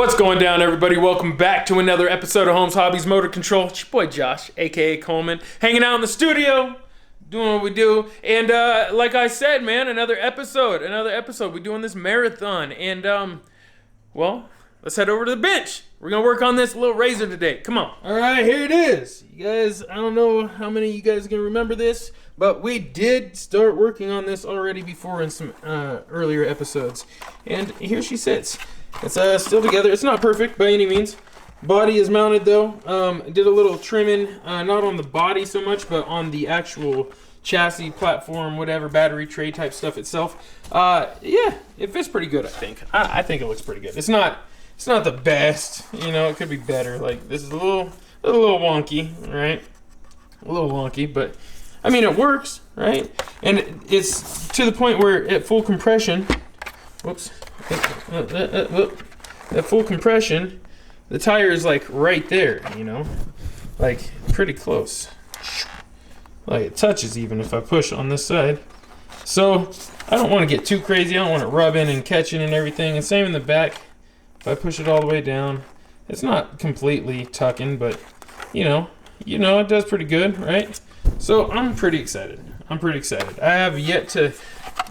What's going down, everybody? Welcome back to another episode of Holmes Hobbies Motor Control. It's your boy Josh, aka Coleman, hanging out in the studio, doing what we do. And like I said, man, another episode. We're doing this marathon, and well, let's head over to the bench. We're gonna work on this little razor today. Come on. All right, here it is. You guys, I don't know how many of you guys can remember this, but we did start working on this already before in some earlier episodes. And here she sits. It's still together. It's not perfect by any means. Body is mounted though. Did a little trimming, not on the body so much, but on the actual chassis, platform, whatever, battery tray type stuff itself. Yeah, it fits pretty good, I think. I think it looks pretty good. It's not the best, you know. It could be better. Like, this is a little wonky, right? A little wonky, but I mean, it works, right? And it's to the point where at full compression, whoops. At full compression, the tire is like right there, you know, like pretty close. Like it touches even if I push on this side. So I don't want to get too crazy. I don't want it rubbing and catching and everything. And same in the back. If I push it all the way down, it's not completely tucking, but you know, it does pretty good, right? So I'm pretty excited. I have yet to.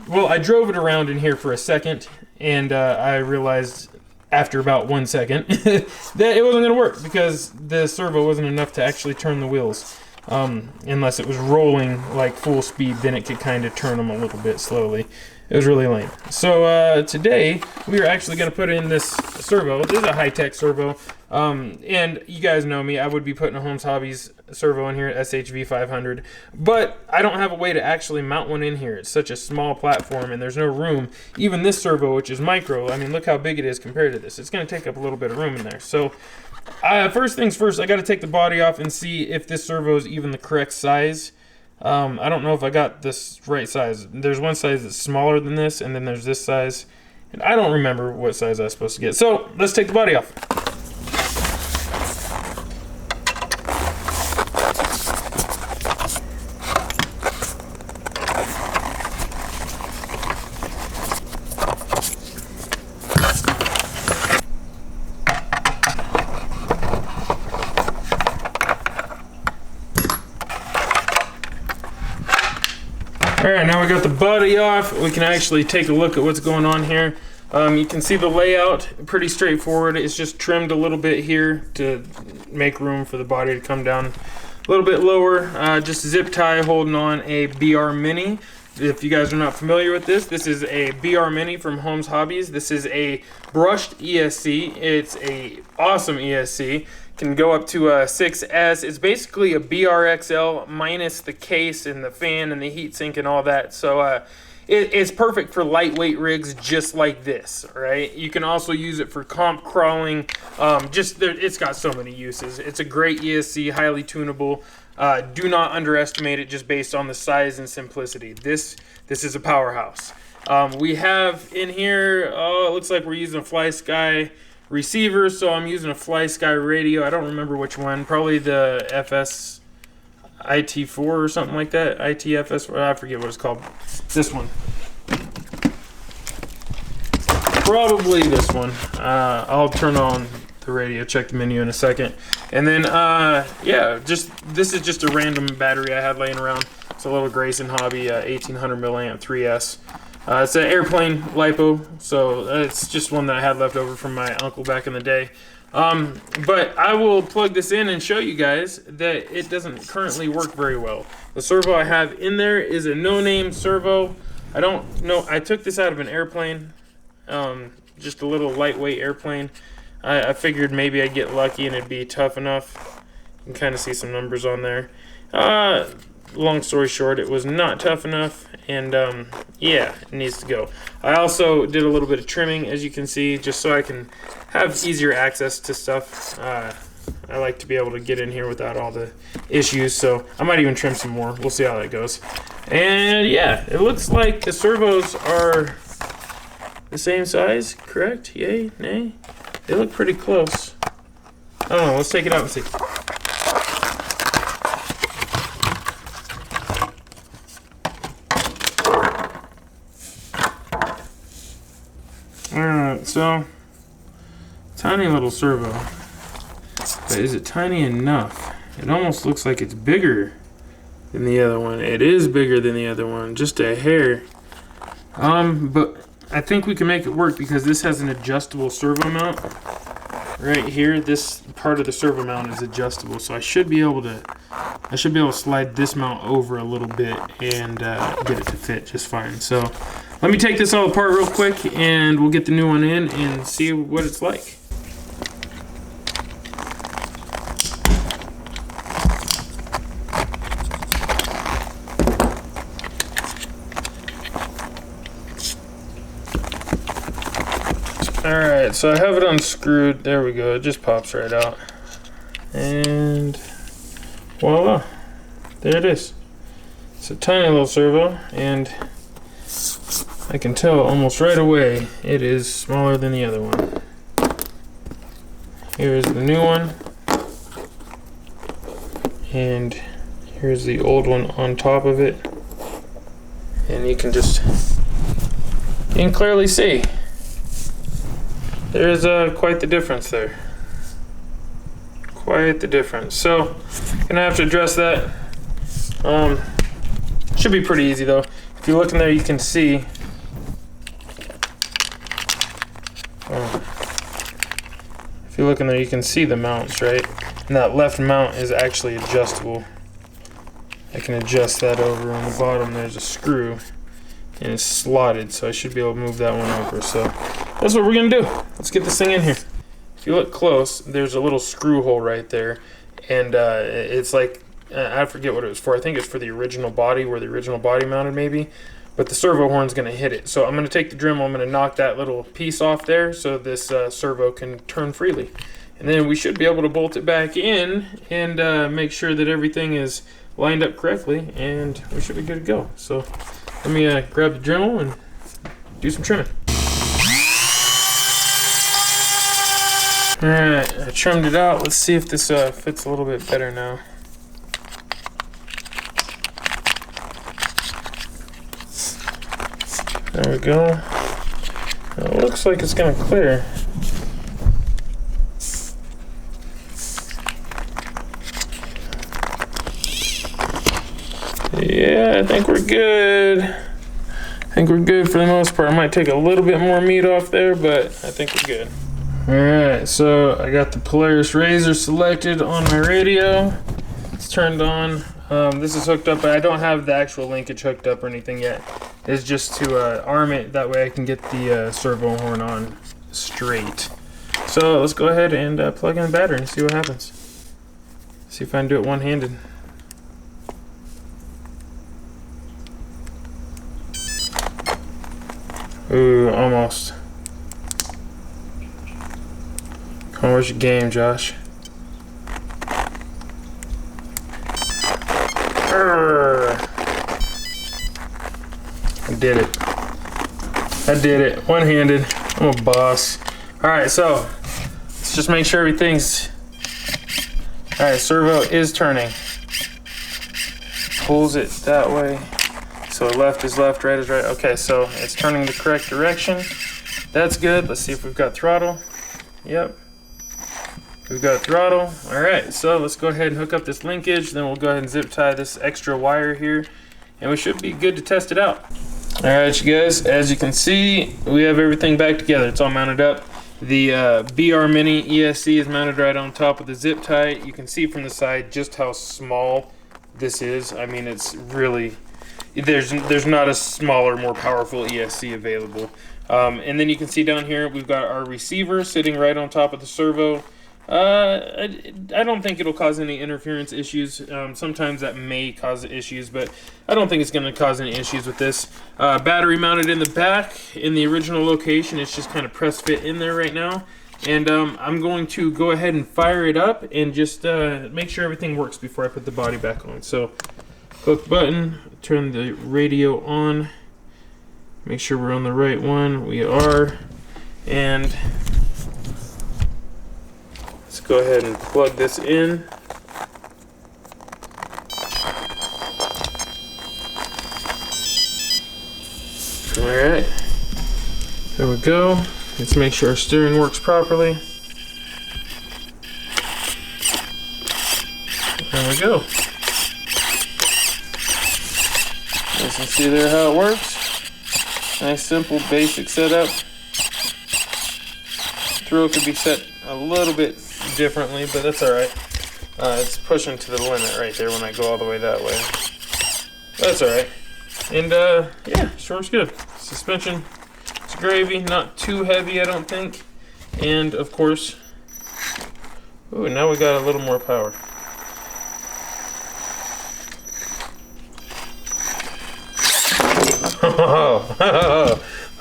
Well, I drove it around in here for a second. And I realized after about 1 second that it wasn't going to work because the servo wasn't enough to actually turn the wheels. Unless it was rolling like full speed, then it could kind of turn them a little bit slowly. It was really lame. So today we are actually going to put in this servo. This is a high-tech servo. And you guys know me. I would be putting a Holmes Hobbies servo in here, SHV 500. But I don't have a way to actually mount one in here. It's such a small platform and there's no room. Even this servo, which is micro, I mean, look how big it is compared to this. It's going to take up a little bit of room in there. So first things first, I got to take the body off and see if this servo is even the correct size. I don't know if I got this right size. There's one size that's smaller than this, and then there's this size. And I don't remember what size I was supposed to get. So let's take the body off. Alright, now we got the body off. We can actually take a look at what's going on here. You can see the layout, pretty straightforward. It's just trimmed a little bit here to make room for the body to come down a little bit lower. Just zip tie holding on a BRMini. If you guys are not familiar with this, this is a BRMini from Holmes Hobbies. This is a brushed ESC. It's a awesome ESC. Can go up to a 6S. It's basically a BRXL minus the case and the fan and the heatsink and all that. So it's perfect for lightweight rigs just like this, right? You can also use it for comp crawling. It's got so many uses. It's a great ESC, highly tunable. Do not underestimate it just based on the size and simplicity. This is a powerhouse. We have in here, it looks like we're using a FlySky receiver, so I'm using a FlySky radio. I don't remember which one. Probably the FS IT4 or something like that. ITFS, I forget what it's called. This one. Probably this one. I'll turn on the radio, check the menu in a second. And then, yeah, this is just a random battery I had laying around. It's a little Grayson Hobby 1800 milliamp 3S. It's an airplane LiPo, so it's just one that I had left over from my uncle back in the day. But I will plug this in and show you guys that it doesn't currently work very well. The servo I have in there is a no-name servo. I don't know. I took this out of an airplane, just a little lightweight airplane. I figured maybe I'd get lucky and it'd be tough enough. You can kind of see some numbers on there. Long story short, it was not tough enough, and yeah, it needs to go. I also did a little bit of trimming, as you can see, just so I can have easier access to stuff. I like to be able to get in here without all the issues, so I might even trim some more. We'll see how that goes. And yeah, it looks like the servos are the same size, correct? Yay, nay? They look pretty close. I don't know, let's take it out and see. Alright, so Tiny little servo. But is it tiny enough? It almost looks like it's bigger than the other one. It is bigger than the other one, just a hair. But I think we can make it work because this has an adjustable servo mount. Right here, this part of the servo mount is adjustable, so I should be able to slide this mount over a little bit and get it to fit just fine. So let me take this all apart real quick and we'll get the new one in and see what it's like. Alright, so I have it unscrewed. There we go. It just pops right out. And voila. There it is. It's a tiny little servo, and I can tell almost right away it is smaller than the other one. Here's the new one. And here's the old one on top of it. And you can clearly see. There's quite the difference there. Quite the difference. So, gonna have to address that. Should be pretty easy though. If you look in there, you can see. If you look in there, you can see the mounts, right? And that left mount is actually adjustable. I can adjust that over on the bottom. There's a screw, and it's slotted, so I should be able to move that one over. So that's what we're gonna do. Let's get this thing in here. If you look close, there's a little screw hole right there, and it's like, I forget what it was for. I think it's for the original body, where the original body mounted maybe, but the servo horn's gonna hit it. So I'm gonna take the Dremel, I'm gonna knock that little piece off there so this servo can turn freely. And then we should be able to bolt it back in and make sure that everything is lined up correctly, and we should be good to go. So let me grab the Dremel and do some trimming. Alright, I trimmed it out. Let's see if this fits a little bit better now. There we go. It looks like it's gonna clear. Yeah, I think we're good. I think we're good for the most part. I might take a little bit more meat off there, but I think we're good. Alright, so I got the Polaris Razor selected on my radio. It's turned on. This is hooked up, but I don't have the actual linkage hooked up or anything yet. It's just to arm it, that way I can get the servo horn on straight. So let's go ahead and plug in the battery and see what happens. See if I can do it one-handed. Ooh, almost. Come on, where's your game, Josh? I did it. I did it. One-handed. I'm a boss. Alright, so let's just make sure everything's... Alright, servo is turning. Pulls it that way. So left is left, right is right. Okay, so it's turning the correct direction. That's good. Let's see if we've got throttle. Yep. We've got throttle. Alright, so let's go ahead and hook up this linkage. Then we'll go ahead and zip tie this extra wire here. And we should be good to test it out. Alright, you guys, as you can see, we have everything back together. It's all mounted up. The BRMini ESC is mounted right on top of the zip tie. You can see from the side just how small this is. I mean, it's really... There's not a smaller, more powerful ESC available. And then you can see down here, we've got our receiver sitting right on top of the servo. I don't think it'll cause any interference issues. Sometimes that may cause issues, but I don't think it's going to cause any issues with this. Battery mounted in the back in the original location. It's just kind of press fit in there right now. And I'm going to go ahead and fire it up and just make sure everything works before I put the body back on. So click button, turn the radio on, make sure we're on the right one. We are. And let's go ahead and plug this in. Alright, there we go. Let's make sure our steering works properly. there we go. You can see there how it works. Nice, simple, basic setup. Throw could be set a little bit differently, but that's alright. It's pushing to the limit right there when I go all the way that way. That's alright. And yeah, sure is good. Suspension, it's gravy, not too heavy I don't think. And of course, ooh, now we got a little more power.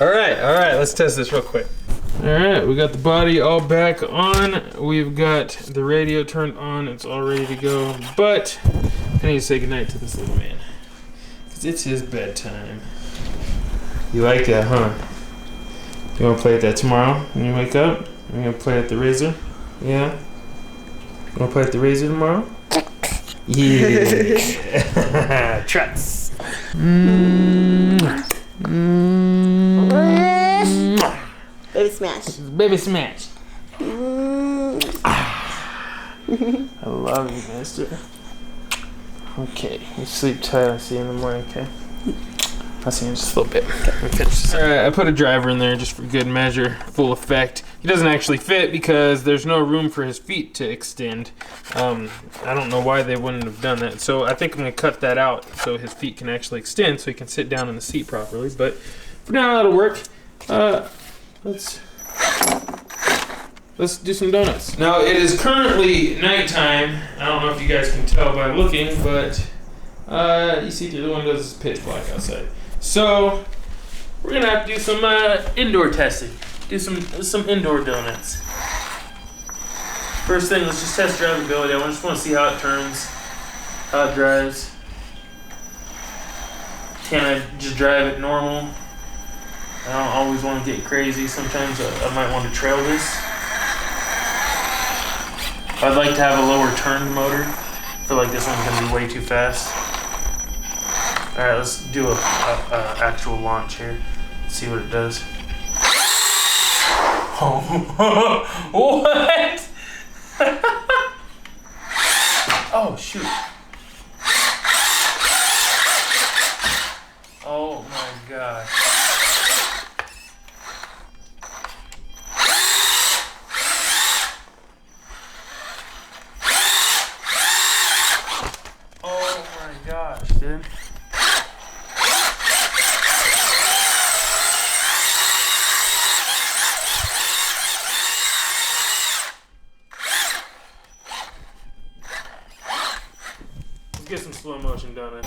Alright, let's test this real quick. Alright, we got the body all back on. We've got the radio turned on. It's all ready to go. But I need to say goodnight to this little man, because it's his bedtime. You like that, huh? You want to play at that tomorrow when you wake up? You're going to play at the Razor? Yeah? You want to play at the Razor tomorrow? Yeah! Trucks! Baby smash. Baby smash. I love you, mister. Okay, you sleep tight. I'll see you in the morning, okay? I'll see you in just a little bit. Okay, let me finish this. Alright, I put a driver in there just for good measure, full effect. He doesn't actually fit because there's no room for his feet to extend. I don't know why they wouldn't have done that. So I think I'm going to cut that out so his feet can actually extend so he can sit down in the seat properly. But for now, that'll work. Let's do some donuts. Now, it is currently nighttime. I don't know if you guys can tell by looking, but you see through the windows, it's pitch black outside. So we're gonna have to do some indoor testing. Do some indoor donuts. First thing, let's just test drivability. I just want to see how it turns, how it drives. Can I just drive it normal? I don't always want to get crazy. Sometimes I might want to trail this. I'd like to have a lower turn motor. I feel like this one's going to be way too fast. Alright, let's do a actual launch here. See what it does. Oh, what? Oh, shoot. Oh my gosh. Oh my gosh, dude. Let's get some slow motion done in.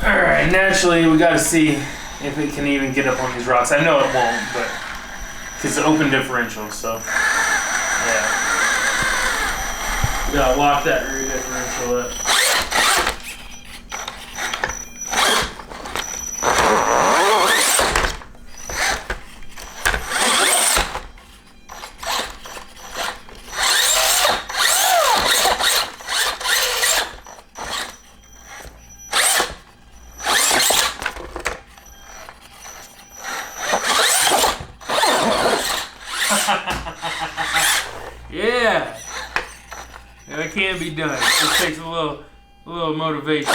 Alright, naturally we gotta see if it can even get up on these rocks. I know it won't, but it's an open differential, so yeah. We gotta lock that rear differential up. Yeah, that can be done. It just takes a little motivation.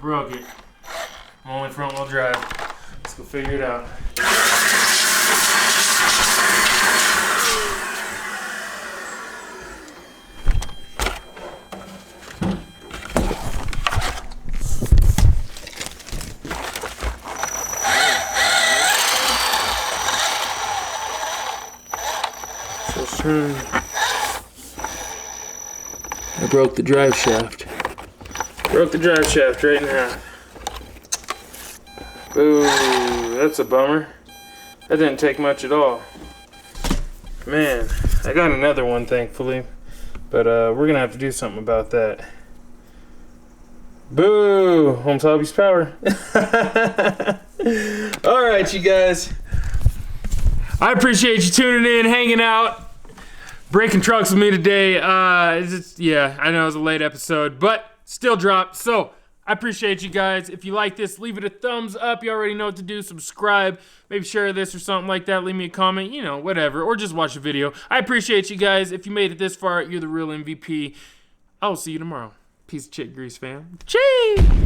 Broke it. I'm only front wheel drive. Let's go figure it out. I broke the drive shaft. Broke the drive shaft right in half. Ooh, that's a bummer. That didn't take much at all. Man, I got another one, thankfully. But we're gonna have to do something about that. Boo! Holmes Hobbies power. Alright, you guys. I appreciate you tuning in, hanging out, breaking trucks with me today. Yeah, I know it was a late episode, but still dropped. So, I appreciate you guys. If you like this, leave it a thumbs up. You already know what to do. Subscribe. Maybe share this or something like that. Leave me a comment. You know, whatever. Or just watch a video. I appreciate you guys. If you made it this far, you're the real MVP. I'll see you tomorrow. Piece of chick grease, fam. Cheese!